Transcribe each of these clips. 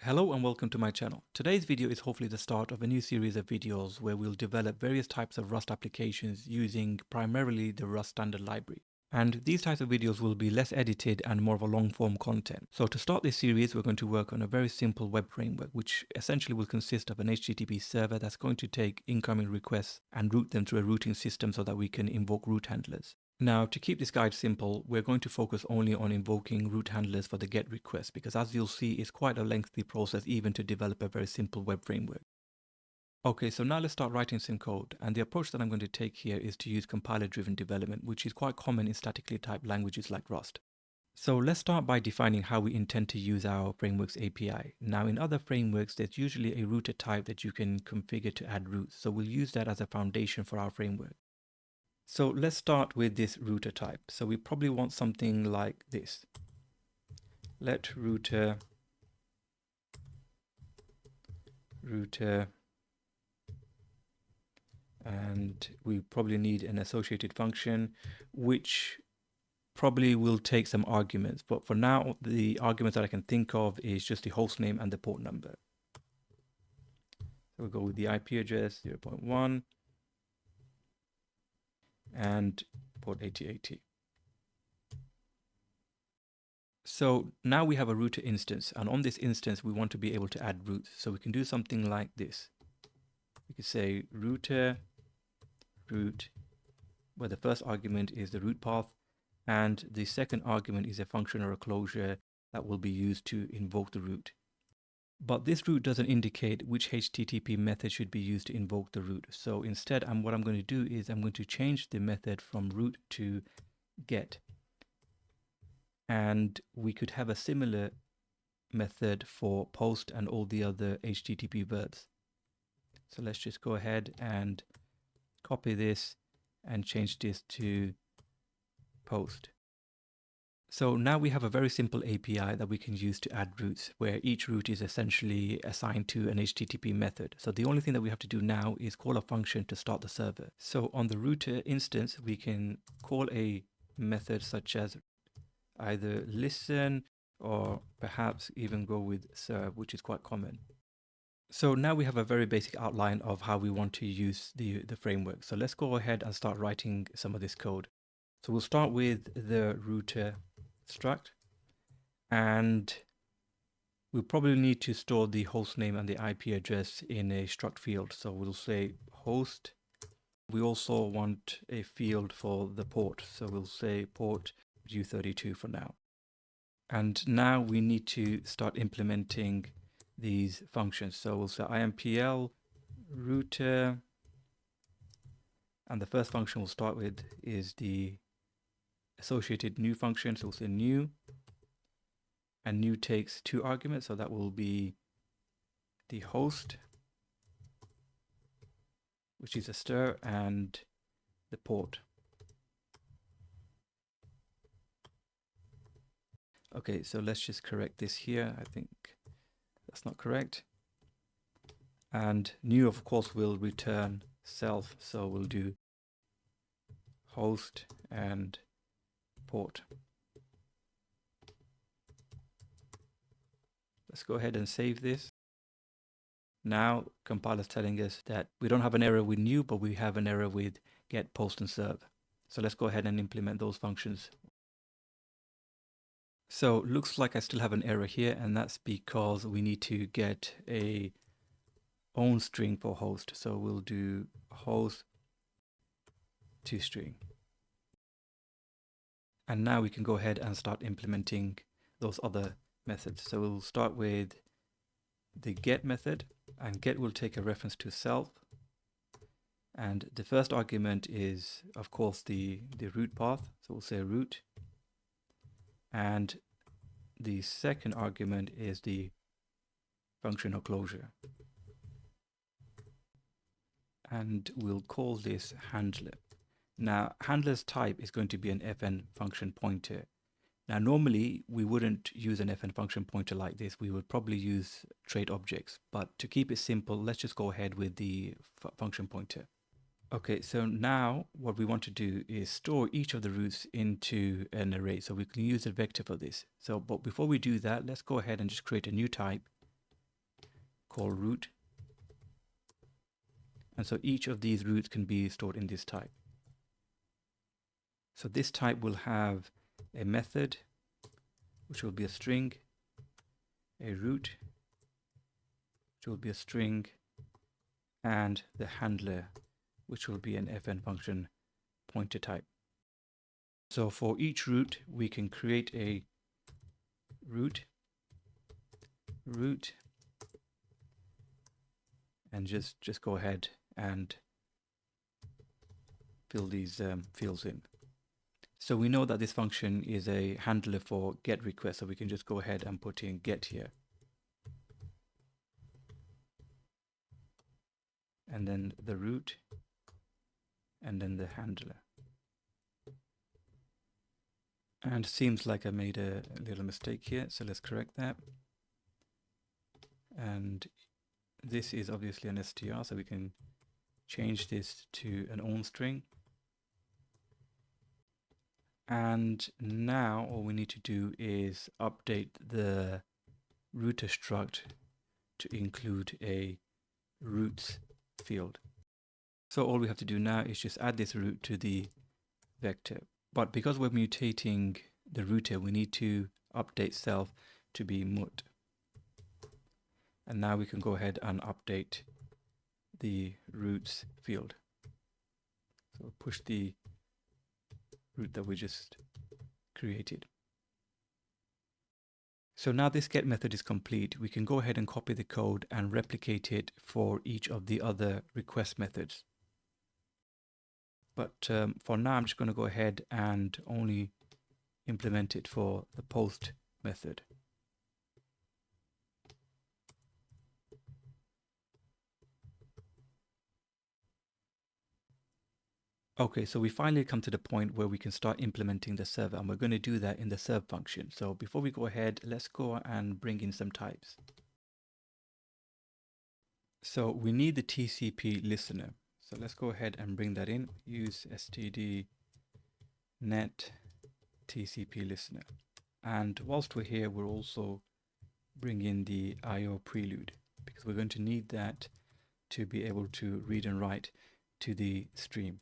Hello and welcome to my channel. Today's video is hopefully the start of a new series of videos where we'll develop various types of Rust applications using primarily the Rust standard library. And these types of videos will be less edited and more of a long form content. So to start this series, we're going to work on a very simple web framework, which essentially will consist of an HTTP server that's going to take incoming requests and route them through a routing system so that we can invoke route handlers. Now, to keep this guide simple, we're going to focus only on invoking route handlers for the GET request, because as you'll see, it's quite a lengthy process even to develop a very simple web framework. Okay, so now let's start writing some code. And the approach that I'm going to take here is to use compiler-driven development, which is quite common in statically typed languages like Rust. So let's start by defining how we intend to use our framework's API. Now, in other frameworks, there's usually a router type that you can configure to add routes. So we'll use that as a foundation for our framework. So let's start with this router type. So we probably want something like this. Let router and we probably need an associated function which probably will take some arguments, but for now the arguments that I can think of is just the host name and the port number. So we'll go with the IP address 0.1 and port 8080. So now we have a router instance, and on this instance we want to be able to add routes. So we can do something like this. We could say router route, where the first argument is the route path and the second argument is a function or a closure that will be used to invoke the route. But this route doesn't indicate which HTTP method should be used to invoke the route. So instead, what I'm going to do is I'm going to change the method from route to get. And we could have a similar method for post and all the other HTTP verbs. So let's just go ahead and copy this and change this to post. So now we have a very simple API that we can use to add routes, where each route is essentially assigned to an HTTP method. So the only thing that we have to do now is call a function to start the server. So on the router instance, we can call a method such as either listen or perhaps even go with serve, which is quite common. So now we have a very basic outline of how we want to use the framework. So let's go ahead and start writing some of this code. So we'll start with the router struct, and we'll probably need to store the host name and the IP address in a struct field. So we'll say host. We also want a field for the port. So we'll say port U32 for now. And now we need to start implementing these functions. So we'll say impl router, and the first function we'll start with is the associated new function. So we'll say new, and new takes two arguments. So that will be the host, which is a stir, and the port. Okay, so let's just correct this here. I think that's not correct. And new, of course, will return self. So we'll do host and port. Let's go ahead and save this. Now compiler's telling us that we don't have an error with new, but we have an error with get, post, and serve. So let's go ahead and implement those functions. So looks like I still have an error here, and that's because we need to get a own string for host. So we'll do host toString. And now we can go ahead and start implementing those other methods. So we'll start with the get method, and get will take a reference to self. And the first argument is, of course, the route path. So we'll say route. And the second argument is the function or closure. And we'll call this handler. Now, handler's type is going to be an fn function pointer. Now, normally we wouldn't use an fn function pointer like this. We would probably use trait objects, but to keep it simple, let's just go ahead with the function pointer. Okay, so now what we want to do is store each of the routes into an array. So we can use a vector for this. So, but before we do that, let's go ahead and just create a new type. called root. And so each of these roots can be stored in this type. So this type will have a method, which will be a string, a root, which will be a string, and the handler, which will be an fn function pointer type. So for each root, we can create a root, and just go ahead and fill these fields in. So we know that this function is a handler for get request, so we can just go ahead and put in get here. And then the root, and then the handler. And seems like I made a little mistake here, so let's correct that. And this is obviously an str, so we can change this to an own string. And now all we need to do is update the router struct to include a roots field. So all we have to do now is just add this root to the vector. But because we're mutating the router, we need to update self to be mut. And now we can go ahead and update the roots field. So push the root that we just created. So now this get method is complete. We can go ahead and copy the code and replicate it for each of the other request methods. But for now, I'm just going to go ahead and only implement it for the post method. Okay, so we finally come to the point where we can start implementing the server, and we're going to do that in the serve function. So before we go ahead, let's go and bring in some types. So we need the TCP listener. So let's go ahead and bring that in. Use std net TCP listener. And whilst we're here, we'll also bring in the IO prelude, because we're going to need that to be able to read and write to the stream.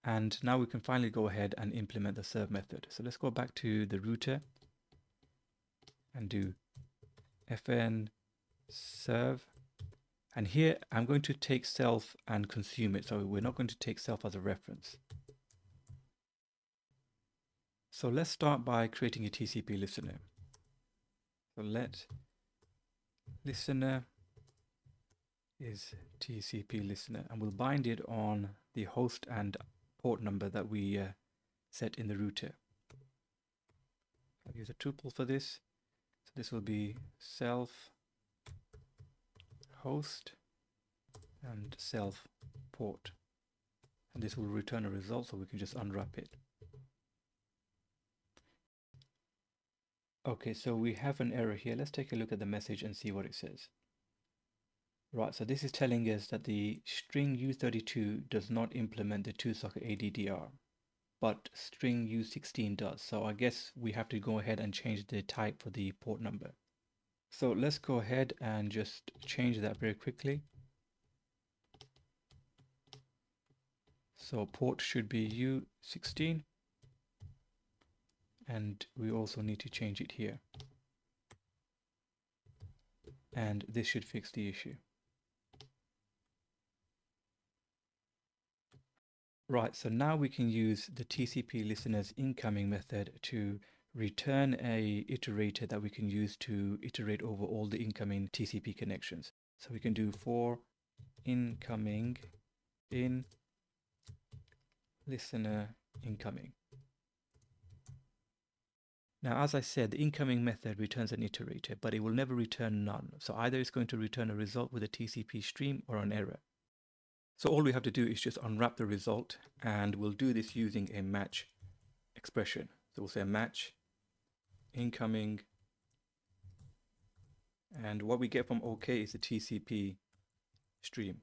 And now we can finally go ahead and implement the serve method. So let's go back to the router and do fn serve. And here I'm going to take self and consume it. So we're not going to take self as a reference. So let's start by creating a TCP listener. So let listener is TCP listener, and we'll bind it on the host and port number that we set in the router. I'll use a tuple for this. So this will be self host and self port, and this will return a result, so we can just unwrap it. Okay, so we have an error here. Let's take a look at the message and see what it says. Right, so this is telling us that the string U32 does not implement the 2-socket ADDR, but string U16 does. So I guess we have to go ahead and change the type for the port number. So let's go ahead and just change that very quickly. So port should be U16, and we also need to change it here. And this should fix the issue. Right, so now we can use the TCP listener's incoming method to return a iterator that we can use to iterate over all the incoming TCP connections. So we can do for incoming in listener incoming. Now, as I said, the incoming method returns an iterator, but it will never return none. So either it's going to return a result with a TCP stream or an error. So all we have to do is just unwrap the result, and we'll do this using a match expression. So we'll say match incoming, and what we get from OK is the TCP stream.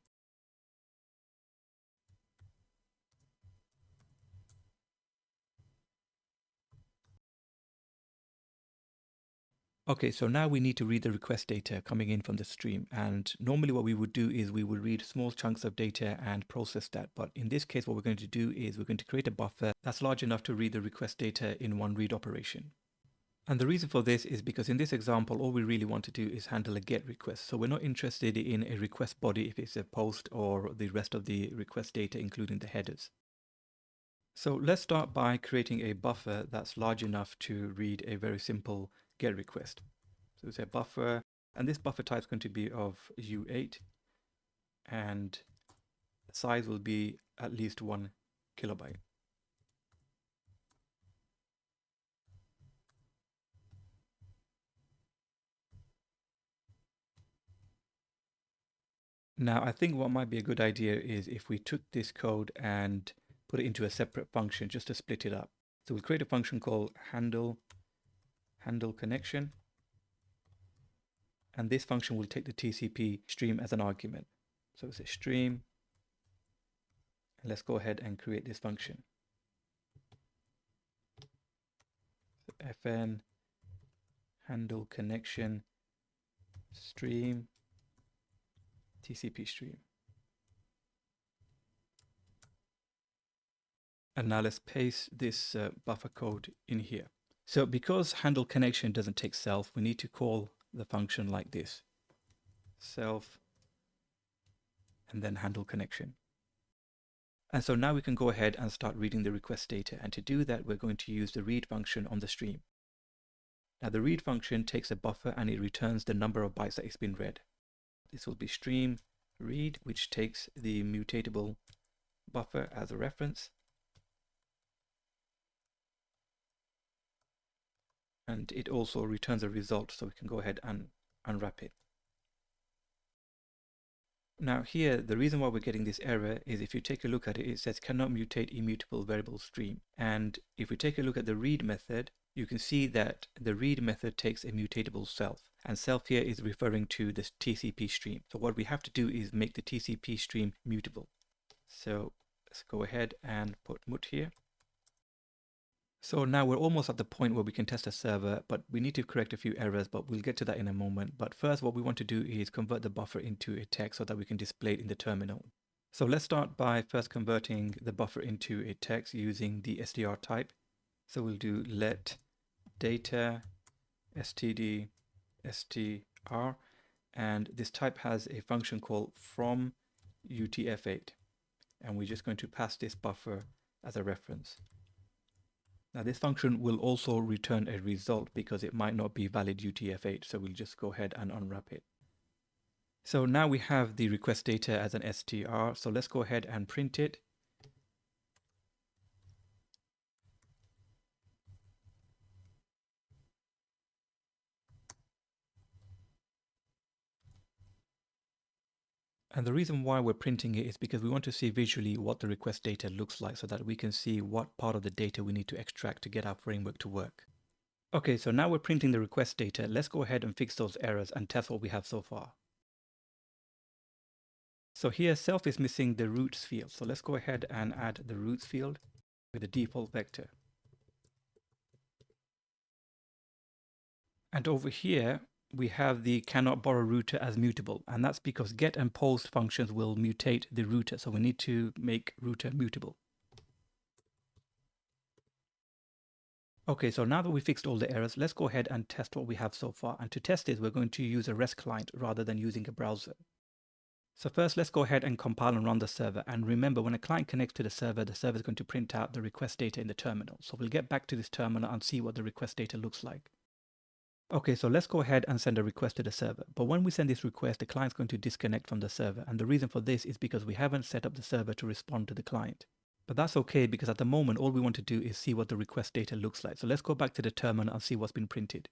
Okay, so now we need to read the request data coming in from the stream. And normally what we would do is we would read small chunks of data and process that. But in this case, what we're going to do is we're going to create a buffer that's large enough to read the request data in one read operation. And the reason for this is because in this example, all we really want to do is handle a GET request. So we're not interested in a request body if it's a post or the rest of the request data, including the headers. So let's start by creating a buffer that's large enough to read a very simple GET request. So it's a buffer, and this buffer type is going to be of U8, and the size will be at least 1 kilobyte. Now, I think what might be a good idea is if we took this code and put it into a separate function just to split it up. So we'll create a function called handle connection, and this function will take the TCP stream as an argument. So it's a stream, and let's go ahead and create this function. So fn handle connection stream TCP stream. And now let's paste this buffer code in here. So because handle connection doesn't take self, we need to call the function like this: self and then handle connection. And so now we can go ahead and start reading the request data. And to do that, we're going to use the read function on the stream. Now the read function takes a buffer and it returns the number of bytes that it's been read. This will be stream read, which takes the mutatable buffer as a reference. And it also returns a result, so we can go ahead and unwrap it. Now here, the reason why we're getting this error is if you take a look at it, it says cannot mutate immutable variable stream. And if we take a look at the read method, you can see that the read method takes a mutatable self. And self here is referring to this TCP stream. So what we have to do is make the TCP stream mutable. So let's go ahead and put mut here. So now we're almost at the point where we can test a server, but we need to correct a few errors, but we'll get to that in a moment. But first, what we want to do is convert the buffer into a text so that we can display it in the terminal. So let's start by first converting the buffer into a text using the str type. So we'll do let data std str, and this type has a function called from utf8, and we're just going to pass this buffer as a reference. Now this function will also return a result because it might not be valid UTF-8, so we'll just go ahead and unwrap it. So now we have the request data as an str, so let's go ahead and print it. And the reason why we're printing it is because we want to see visually what the request data looks like so that we can see what part of the data we need to extract to get our framework to work. Okay, so now we're printing the request data. Let's go ahead and fix those errors and test what we have so far. So here self is missing the roots field. So let's go ahead and add the roots field with the default vector. And over here, we have the cannot borrow router as mutable, and that's because get and post functions will mutate the router, so we need to make router mutable. Okay, so now that we fixed all the errors, let's go ahead and test what we have so far. And to test this, we're going to use a REST client rather than using a browser. So first, let's go ahead and compile and run the server. And remember, when a client connects to the server is going to print out the request data in the terminal. So we'll get back to this terminal and see what the request data looks like. Okay, so let's go ahead and send a request to the server. But when we send this request, the client's going to disconnect from the server. And the reason for this is because we haven't set up the server to respond to the client. But that's okay because at the moment, all we want to do is see what the request data looks like. So let's go back to the terminal and see what's been printed.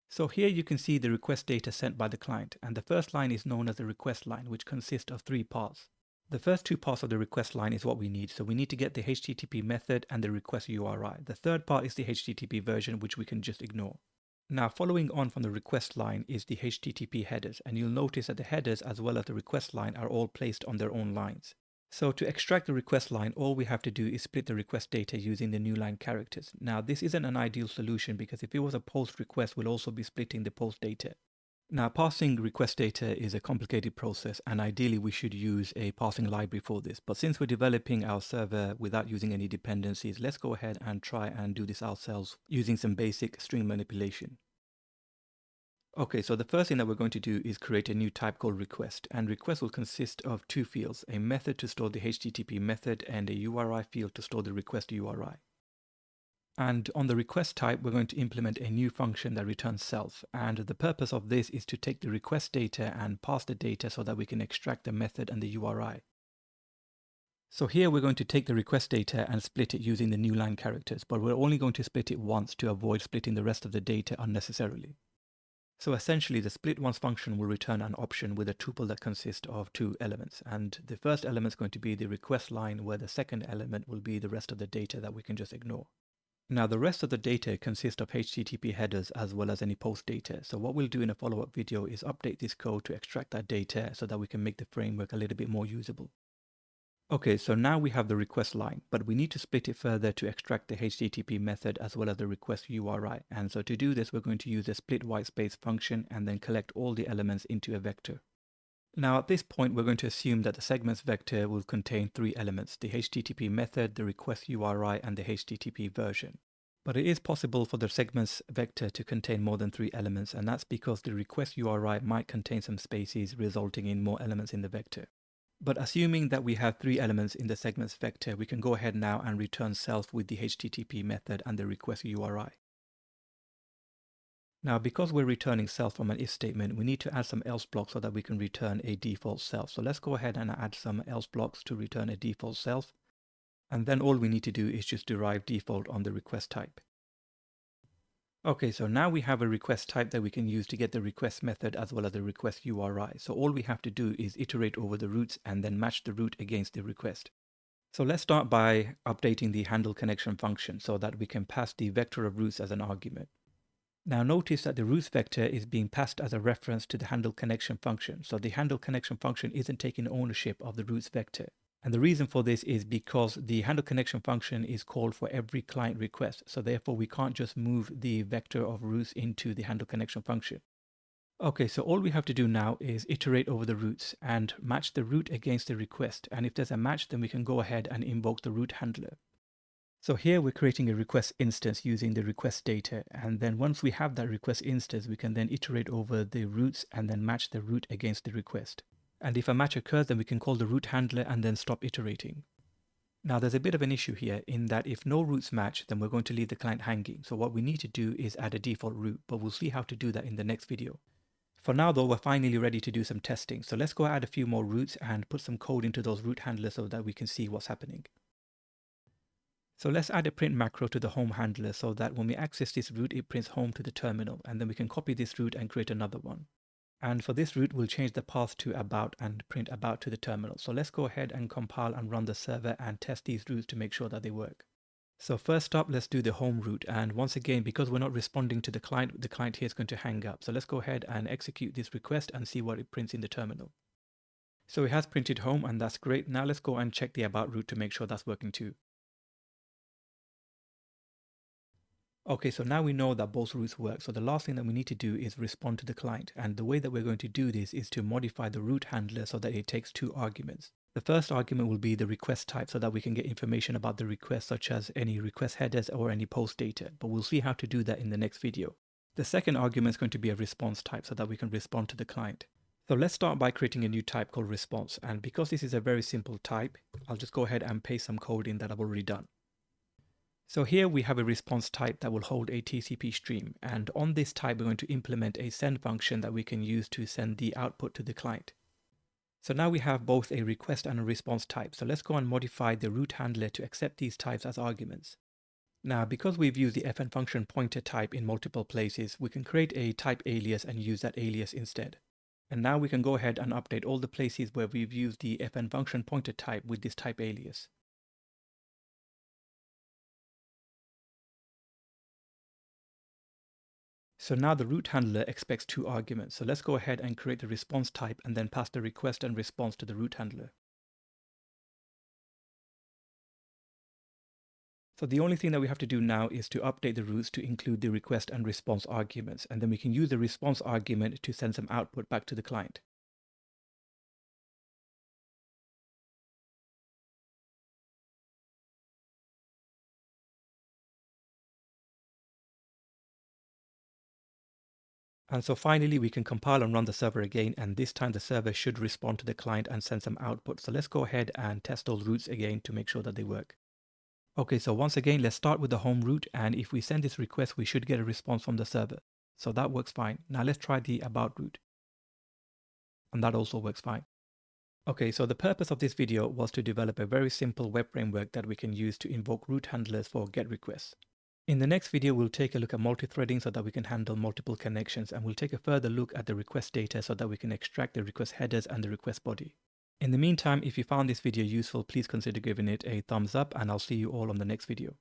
So here you can see the request data sent by the client. And the first line is known as the request line, which consists of 3 parts. The first 2 parts of the request line is what we need. So we need to get the HTTP method and the request URI. The third part is the HTTP version, which we can just ignore. Now, following on from the request line is the HTTP headers, and you'll notice that the headers as well as the request line are all placed on their own lines. So to extract the request line, all we have to do is split the request data using the new line characters. Now, this isn't an ideal solution because if it was a post request, we'll also be splitting the post data. Now, parsing request data is a complicated process, and ideally we should use a parsing library for this. But since we're developing our server without using any dependencies, let's go ahead and try and do this ourselves using some basic string manipulation. Okay, so the first thing that we're going to do is create a new type called request, and request will consist of two fields, a method to store the HTTP method and a URI field to store the request URI. And on the request type, we're going to implement a new function that returns self. And the purpose of this is to take the request data and pass the data so that we can extract the method and the URI. So here we're going to take the request data and split it using the new line characters, but we're only going to split it once to avoid splitting the rest of the data unnecessarily. So essentially the split once function will return an option with a tuple that consists of two elements. And the first element is going to be the request line, where the second element will be the rest of the data that we can just ignore. Now the rest of the data consists of HTTP headers as well as any post data. So what we'll do in a follow-up video is update this code to extract that data so that we can make the framework a little bit more usable. Okay, so now we have the request line, but we need to split it further to extract the HTTP method as well as the request URI. And so to do this, we're going to use the split whitespace function and then collect all the elements into a vector. Now at this point, we're going to assume that the segments vector will contain three elements: the HTTP method, the request URI, and the HTTP version. But it is possible for the segments vector to contain more than three elements, and that's because the request URI might contain some spaces, resulting in more elements in the vector. But assuming that we have three elements in the segments vector, we can go ahead now and return self with the HTTP method and the request URI. Now, because we're returning self from an if statement, we need to add some else blocks so that we can return a default self. So let's go ahead and add some else blocks to return a default self. And then all we need to do is just derive default on the request type. Okay, so now we have a request type that we can use to get the request method as well as the request URI. So all we have to do is iterate over the routes and then match the route against the request. So let's start by updating the handle connection function so that we can pass the vector of routes as an argument. Now notice that the routes vector is being passed as a reference to the handle connection function. So the handle connection function isn't taking ownership of the routes vector. And the reason for this is because the handle connection function is called for every client request. So therefore we can't just move the vector of routes into the handle connection function. Okay, so all we have to do now is iterate over the routes and match the route against the request. And if there's a match, then we can go ahead and invoke the route handler. So here we're creating a request instance using the request data. And then once we have that request instance, we can then iterate over the routes and then match the route against the request. And if a match occurs, then we can call the route handler and then stop iterating. Now there's a bit of an issue here in that if no routes match, then we're going to leave the client hanging. So what we need to do is add a default route, but we'll see how to do that in the next video. For now though, we're finally ready to do some testing. So let's go add a few more routes and put some code into those route handlers so that we can see what's happening. So let's add a print macro to the home handler so that when we access this route, it prints home to the terminal, and then we can copy this route and create another one. And for this route, we'll change the path to about and print about to the terminal. So let's go ahead and compile and run the server and test these routes to make sure that they work. So first up, let's do the home route. And once again, because we're not responding to the client here is going to hang up. So let's go ahead and execute this request and see what it prints in the terminal. So it has printed home, and that's great. Now let's go and check the about route to make sure that's working too. Okay, so now we know that both routes work. So the last thing that we need to do is respond to the client. And the way that we're going to do this is to modify the route handler so that it takes two arguments. The first argument will be the request type so that we can get information about the request, such as any request headers or any post data. But we'll see how to do that in the next video. The second argument is going to be a response type so that we can respond to the client. So let's start by creating a new type called response. And because this is a very simple type, I'll just go ahead and paste some code in that I've already done. So here we have a response type that will hold a TCP stream, and on this type we're going to implement a send function that we can use to send the output to the client. So now we have both a request and a response type. So let's go and modify the route handler to accept these types as arguments. Now because we've used the fn function pointer type in multiple places, we can create a type alias and use that alias instead. And now we can go ahead and update all the places where we've used the fn function pointer type with this type alias. So now the route handler expects two arguments. So let's go ahead and create the response type and then pass the request and response to the route handler. So the only thing that we have to do now is to update the routes to include the request and response arguments, and then we can use the response argument to send some output back to the client. And so finally, we can compile and run the server again, and this time the server should respond to the client and send some output. So let's go ahead and test those routes again to make sure that they work. Okay, so once again, let's start with the home route, and if we send this request, we should get a response from the server. So that works fine. Now let's try the about route. And that also works fine. Okay, so the purpose of this video was to develop a very simple web framework that we can use to invoke route handlers for GET requests. In the next video, we'll take a look at multi-threading so that we can handle multiple connections, and we'll take a further look at the request data so that we can extract the request headers and the request body. In the meantime, if you found this video useful, please consider giving it a thumbs up, and I'll see you all on the next video.